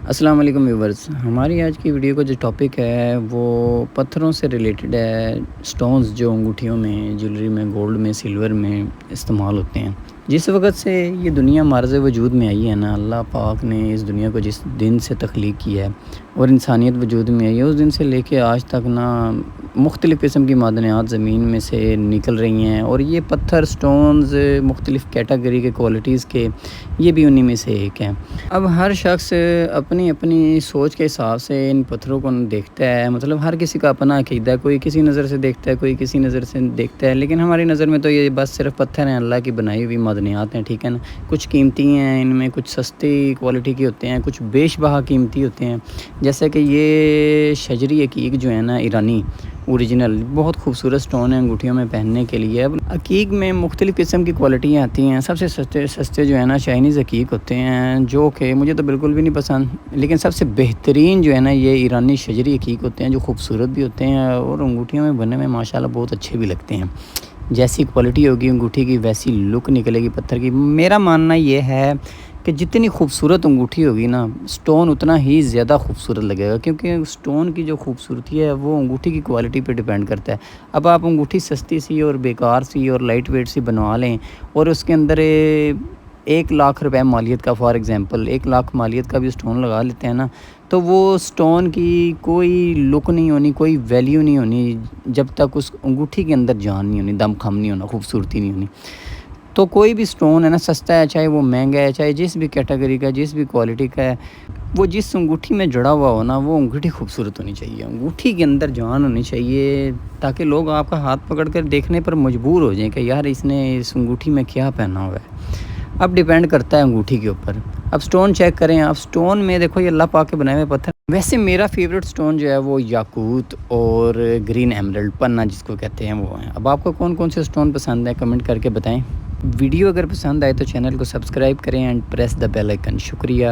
السلام علیکم ویورز، ہماری آج کی ویڈیو کا جو ٹاپک ہے وہ پتھروں سے ریلیٹڈ ہے۔ سٹونز جو انگوٹھیوں میں، جیولری میں، گولڈ میں، سلور میں استعمال ہوتے ہیں۔ جس وقت سے یہ دنیا معرض وجود میں آئی ہے نا، اللہ پاک نے اس دنیا کو جس دن سے تخلیق کیا ہے اور انسانیت وجود میں آئی ہے، اس دن سے لے کے آج تک نا مختلف قسم کی معدنیات زمین میں سے نکل رہی ہیں، اور یہ پتھر سٹونز مختلف کیٹیگری کے کوالٹیز کے یہ بھی انہی میں سے ایک ہیں۔ اب ہر شخص اپنی اپنی سوچ کے حساب سے ان پتھروں کو دیکھتا ہے، مطلب ہر کسی کا اپنا عقیدہ ہے، کوئی کسی نظر سے دیکھتا ہے، کوئی کسی نظر سے دیکھتا ہے، لیکن ہماری نظر میں تو یہ بس صرف پتھر ہیں، اللہ کی بنائی ہوئی معدنیات ہیں، ٹھیک ہے نا۔ کچھ قیمتی ہیں، ان میں کچھ سستی کوالٹی کے ہوتے ہیں، کچھ بیش بہا قیمتی ہوتے ہیں، جیسے کہ یہ شجری عقیق جو ہے نا ایرانی اوریجنل، بہت خوبصورت سٹون ہے انگوٹھیوں میں پہننے کے لیے۔ اب عقیق میں مختلف قسم کی کوالٹیاں آتی ہیں، سب سے سستے جو ہے نا چائنیز عقیق ہوتے ہیں، جو کہ مجھے تو بالکل بھی نہیں پسند، لیکن سب سے بہترین جو ہے نا یہ ایرانی شجری عقیق ہوتے ہیں، جو خوبصورت بھی ہوتے ہیں اور انگوٹھیوں میں بننے میں ماشاءاللہ بہت اچھے بھی لگتے ہیں۔ جیسی کوالٹی ہوگی انگوٹھی کی ویسی لک نکلے گی پتھر کی۔ میرا ماننا یہ ہے کہ جتنی خوبصورت انگوٹھی ہوگی نا، سٹون اتنا ہی زیادہ خوبصورت لگے گا، کیونکہ سٹون کی جو خوبصورتی ہے وہ انگوٹھی کی کوالٹی پہ ڈیپینڈ کرتا ہے۔ اب آپ انگوٹھی سستی سی اور بیکار سی اور لائٹ ویٹ سی بنوا لیں، اور اس کے اندر 1,00,000 روپے مالیت کا، فار ایگزامپل 1,00,000 مالیت کا بھی سٹون لگا لیتے ہیں نا، تو وہ سٹون کی کوئی لک نہیں ہونی، کوئی ویلیو نہیں ہونی، جب تک اس انگوٹھی کے اندر جان نہیں ہونی، دم خم نہیں ہونا، خوبصورتی نہیں ہونی۔ تو کوئی بھی سٹون ہے نا، سستا ہے چاہے وہ مہنگا ہے، چاہے جس بھی کیٹیگری کا، جس بھی کوالٹی کا ہے، وہ جس انگوٹھی میں جڑا ہوا ہو نا، وہ انگوٹھی خوبصورت ہونی چاہیے، انگوٹھی کے اندر جان ہونی چاہیے، تاکہ لوگ آپ کا ہاتھ پکڑ کر دیکھنے پر مجبور ہو جائیں کہ یار اس نے اس انگوٹھی میں کیا پہنا ہوا ہے۔ اب ڈیپینڈ کرتا ہے انگوٹھی کے اوپر۔ اب سٹون چیک کریں آپ، سٹون میں دیکھو یہ اللہ پاک کے بنائے ہوئے پتھر۔ ویسے میرا فیوریٹ سٹون جو ہے وہ یاقوت اور گرین ایمرلڈ پنا جس کو کہتے ہیں وہ ہیں۔ اب آپ کو کون کون سے سٹون پسند ہیں کمنٹ کر کے بتائیں۔ ویڈیو اگر پسند آئے تو چینل کو سبسکرائب کریں and press the bell icon. شکریہ۔